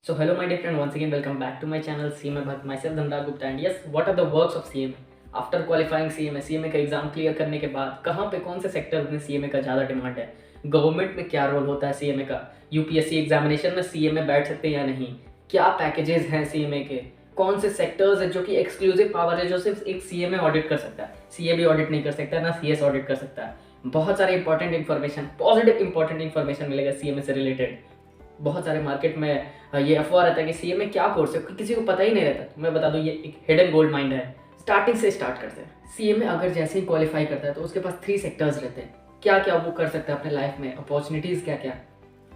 So hello my dear friend, once again welcome back to my channel CMA Bhatt, myself Dhanraj Gupta, and yes, what are the works of CMA? After qualifying CMA का exam clear करने के बाद कहाँ पे कौन से sector में CMA का ज़्यादा डिमांड है, गवर्नमेंट में क्या रोल होता है CMA का, यूपीएससी एग्जामिनेशन में CMA बैठ सकते हैं या नहीं, क्या पैकेजेस हैं CMA के, कौन से सेक्टर्स हैं जो कि एक्सक्लूसिव पावर है जो सिर्फ एक CMA ऑडिट कर सकता है, CA भी ऑडिट नहीं कर सकता है, ना CS ऑडिट कर सकता है। बहुत सारे important information, positive important information मिलेगा CMA से रिलेटेड। बहुत सारे मार्केट में ये अफवाह रहता है कि सीए में क्या कोर्स है, किसी को पता ही नहीं रहता। तो मैं बता दूं, ये एक हिडन गोल्ड माइंड है। स्टार्टिंग से स्टार्ट करते हैं। सीए में अगर जैसे ही क्वालिफाई करता है तो उसके पास 3 सेक्टर्स रहते हैं। क्या क्या वो कर सकता है अपने लाइफ में, अपॉर्चुनिटीज़ क्या क्या।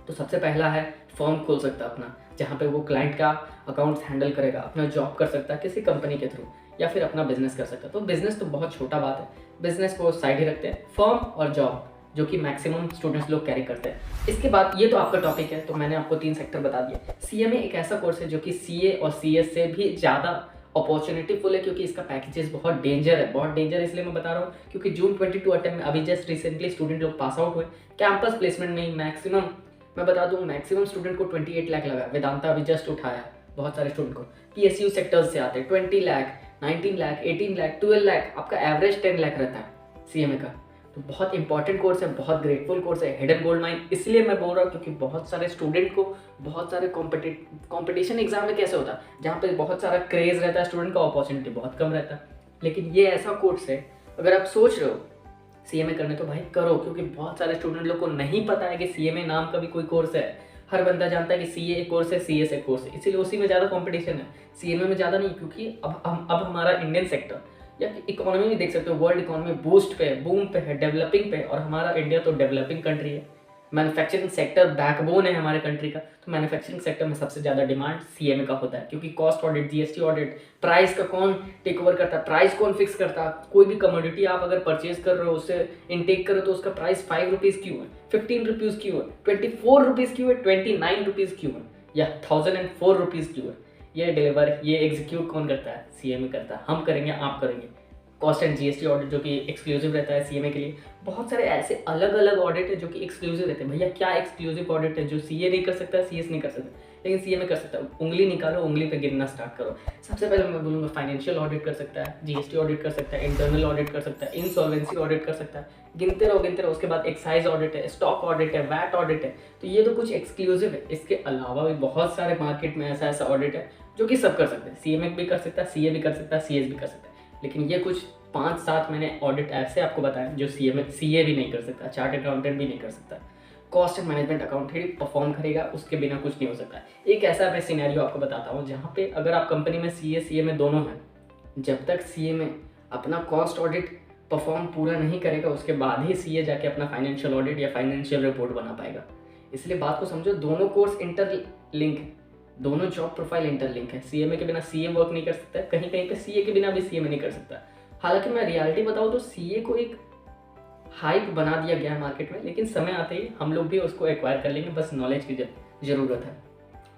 तो सबसे पहला है फॉर्म खोल सकता है अपना, जहाँ पे वो क्लाइंट का अकाउंट्स हैंडल करेगा, अपना जॉब कर सकता है किसी कंपनी के थ्रू, या फिर अपना बिजनेस कर सकता है। तो बिजनेस तो बहुत छोटा बात है, बिजनेस को साइड ही रखते हैं, फॉर्म और जॉब जो कि मैक्सिमम स्टूडेंट्स लोग कैरी करते हैं। इसके बाद ये तो आपका टॉपिक है, तो मैंने आपको 3 सेक्टर बता दिए। सीएमए एक ऐसा कोर्स है जो कि सीए और सीएस से भी ज़्यादा अपॉर्चुनिटी फुल है, क्योंकि इसका पैकेजेस बहुत डेंजर है। बहुत डेंजर इसलिए मैं बता रहा हूँ क्योंकि जून 22 अटेम्प्ट में अभी जस्ट रिसेंटली स्टूडेंट लोग पास आउट हुए। कैंपस प्लेसमेंट में ही मैक्सिमम, मैं बता दूँ, मैक्सिमम स्टूडेंट को 28 लाख लगा। वेदांता अभी जस्ट उठाया बहुत सारे स्टूडेंट को। पीएसयू सेक्टर्स से आते हैं 20 लाख, 19 लाख, 18 लाख, 12 लाख, आपका एवरेज 10 लाख रहता है सीएमए का। तो बहुत इंपॉर्टेंट कोर्स है, बहुत ग्रेटफुल कोर्स है, हिडन गोल्ड माइन। इसलिए मैं बोल रहा हूँ क्योंकि बहुत सारे स्टूडेंट को बहुत सारे कॉम्पिटिशन एग्जाम में कैसे होता है जहाँ पे बहुत सारा क्रेज रहता है स्टूडेंट का, अपॉर्चुनिटी बहुत कम रहता है। लेकिन ये ऐसा कोर्स है, अगर आप सोच रहे हो सीएमए करने तो भाई करो, क्योंकि बहुत सारे स्टूडेंट लोग को नहीं पता है कि सीएमए नाम का भी कोई कोर्स है। हर बंदा जानता है कि सीए एक कोर्स है, सीएस एक कोर्स है, इसीलिए उसी में ज़्यादा कंपटीशन है, सीएमए में ज़्यादा नहीं। क्योंकि अब हमारा इंडियन सेक्टर या इकोनॉमी में देख सकते हो, वर्ल्ड इकोनॉमी बूस्ट पे, बूम पे है, डेवलपिंग पे, और हमारा इंडिया तो डेवलपिंग कंट्री है। मैन्युफैक्चरिंग सेक्टर बैकबोन है हमारे कंट्री का। तो मैन्युफैक्चरिंग सेक्टर में सबसे ज़्यादा डिमांड सीएमए का होता है, क्योंकि cost audit, GST audit, price का कौन टेक ओवर करता है, प्राइस कौन फिक्स करता है। कोई भी कमोडिटी आप अगर परचेज कर रहे हो, उससे इनटेक कर रहे हो, तो उसका प्राइस 5 रुपीज़ क्यों है, 15 रुपीज़ क्यों है, 24 रुपीज़ क्यों है, 29 रुपीज़ क्यों है, या 1004 रुपीज़ क्यों है। ये डिलीवर, ये एग्जीक्यूट कौन करता है, सीएमए करता है। हम करेंगे, आप करेंगे। कॉस्ट एंड जीएसटी ऑडिट जो कि एक्सक्लूसिव रहता है सीएमए के लिए। बहुत सारे ऐसे अलग अलग ऑडिट है जो कि एक्सक्लूसिव रहते हैं। भैया क्या एक्सक्लूसिव ऑडिट है जो सीए नहीं कर सकता, सीएस नहीं कर सकता, लेकिन सीएमए कर सकता है। उंगली निकालो, उंगली पे गिनना स्टार्ट करो। सबसे पहले मैं बोलूँगा फाइनेंशियल ऑडिट कर सकता है, जीएसटी ऑडिट कर सकता है, इंटरनल ऑडिट कर सकता है, इंसॉल्वेंसी ऑडिट कर सकता है। गिनते रहो गिनते रहो। उसके बाद एक्साइज ऑडिट है, स्टॉक ऑडिट है, वैट ऑडिट है। तो ये तो कुछ एक्सक्लूसिव है। इसके अलावा भी बहुत सारे मार्केट में ऐसा ऐसा ऑडिट है जो कि सब कर सकते हैं। सीएमए भी कर सकता है, सीए भी कर सकता है, सीएस भी कर सकता है। लेकिन ये कुछ 5-7 मैंने ऑडिट ऐसे आपको बताया जो सीए भी नहीं कर सकता, चार्ट अकाउंटेंट भी नहीं कर सकता। Cost and management account he perform करेगा, उसके बिना कुछ नहीं हो सकता। एक ऐसा मैं सिनेरियो आपको बताता हूँ जहाँ पे अगर आप कंपनी में सीए में दोनों हैं, जब तक सीए में अपना कॉस्ट ऑडिट परफॉर्म पूरा नहीं करेगा, उसके बाद ही सीए जाके अपना फाइनेंशियल ऑडिट या फाइनेंशियल रिपोर्ट बना पाएगा। इसलिए बात को समझो, दोनों कोर्स इंटरलिंक है, दोनों जॉब प्रोफाइल इंटरलिंक है। सीएमए के बिना सीए वर्क नहीं कर सकता, कहीं कहीं पे सीए के बिना भी सीएमए नहीं कर सकता। हालांकि मैं रियलिटी बताऊँ तो सीए को एक हाइप बना दिया गया है मार्केट में, लेकिन समय आते ही हम लोग भी उसको एक्वायर कर लेंगे, बस नॉलेज की ज़रूरत है।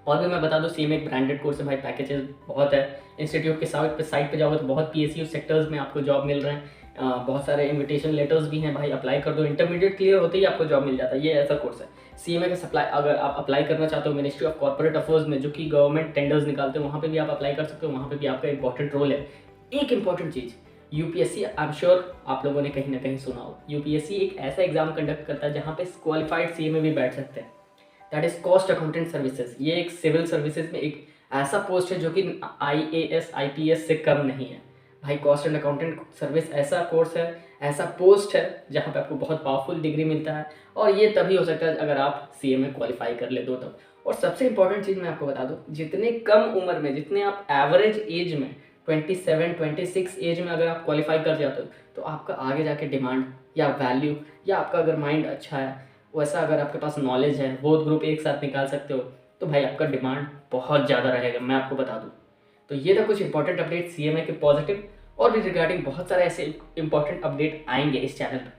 और भी मैं बता दूँ, सीएमए एक ब्रांडेड कोर्स है भाई, पैकेजेस बहुत है। इंस्टीट्यूट के साइट पे जाओगे तो बहुत पीएसयू सेक्टर्स में आपको जॉब मिल रहे हैं। बहुत सारे इन्विटेशन लेटर्स भी हैं भाई, अप्लाई कर दो, इंटरमीडिएट क्लियर होते ही आपको जॉब मिल जाता है। ये ऐसा कोर्स है। सीएमए का सप्लाई अगर आप अप्लाई करना चाहते हो मिनिस्ट्री ऑफ कॉर्पोरेट अफेयर्स में, जो कि गवर्नमेंट टेंडर्स निकालते हैं, वहाँ पे भी आप अप्लाई कर सकते हो। वहाँ पे भी आपका इंपॉर्टेंट रोल है। एक important cheese, UPSC, I am sure आप लोगों ने कहीं ना कहीं सुना हो, यूपीएससी एक ऐसा एग्जाम कंडक्ट करता है जहाँ पे क्वालिफाइड सीएमए भी बैठ सकते हैं। That is cost accountant services. ये एक सिविल सर्विसेज में एक ऐसा पोस्ट है जो कि आईएएस आईपीएस से कम नहीं है भाई। कॉस्ट एंड अकाउंटेंट सर्विस ऐसा कोर्स है, ऐसा पोस्ट है जहाँ पे आपको बहुत पावरफुल डिग्री मिलता है। और ये तभी हो सकता है अगर आप सीएमए क्वालिफाई कर ले दो तब। और सबसे इंपॉर्टेंट चीज़ मैं आपको बता दूँ, जितने कम उम्र में, जितने आप एवरेज एज में 27-26 एज में अगर आप क्वालिफाई कर जाते हो, तो आपका आगे जाके डिमांड या वैल्यू, या आपका अगर माइंड अच्छा है, वैसा अगर आपके पास नॉलेज है, बोथ ग्रुप एक साथ निकाल सकते हो, तो भाई आपका डिमांड बहुत ज़्यादा रहेगा, मैं आपको बता दूँ। तो ये था कुछ इंपॉर्टेंट अपडेट सीएमए के पॉजिटिव, और भी रिगार्डिंग बहुत सारे ऐसे इंपॉर्टेंट अपडेट आएंगे इस चैनल पर।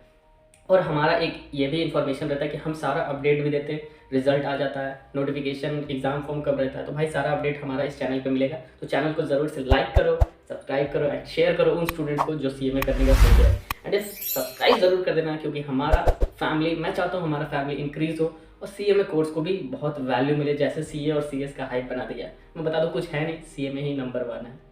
और हमारा एक ये भी इन्फॉर्मेशन रहता है कि हम सारा अपडेट भी देते हैं। रिजल्ट आ जाता है, नोटिफिकेशन, एग्जाम फॉर्म कब रहता है, तो भाई सारा अपडेट हमारा इस चैनल पे मिलेगा। तो चैनल को ज़रूर से लाइक करो, सब्सक्राइब करो एंड शेयर करो उन स्टूडेंट्स को जो सीएमए करने का सोच रहे हैं। एंड सब्सक्राइब ज़रूर कर देना, क्योंकि हमारा फैमिली, मैं चाहता हूँ हमारा फैमिली इंक्रीज़ हो और सीएमए कोर्स को भी बहुत वैल्यू मिले, जैसे सीए और सीएस का हाइप बना दिया। मैं बता दूं कुछ है नहीं, सीएमए ही नंबर 1 है।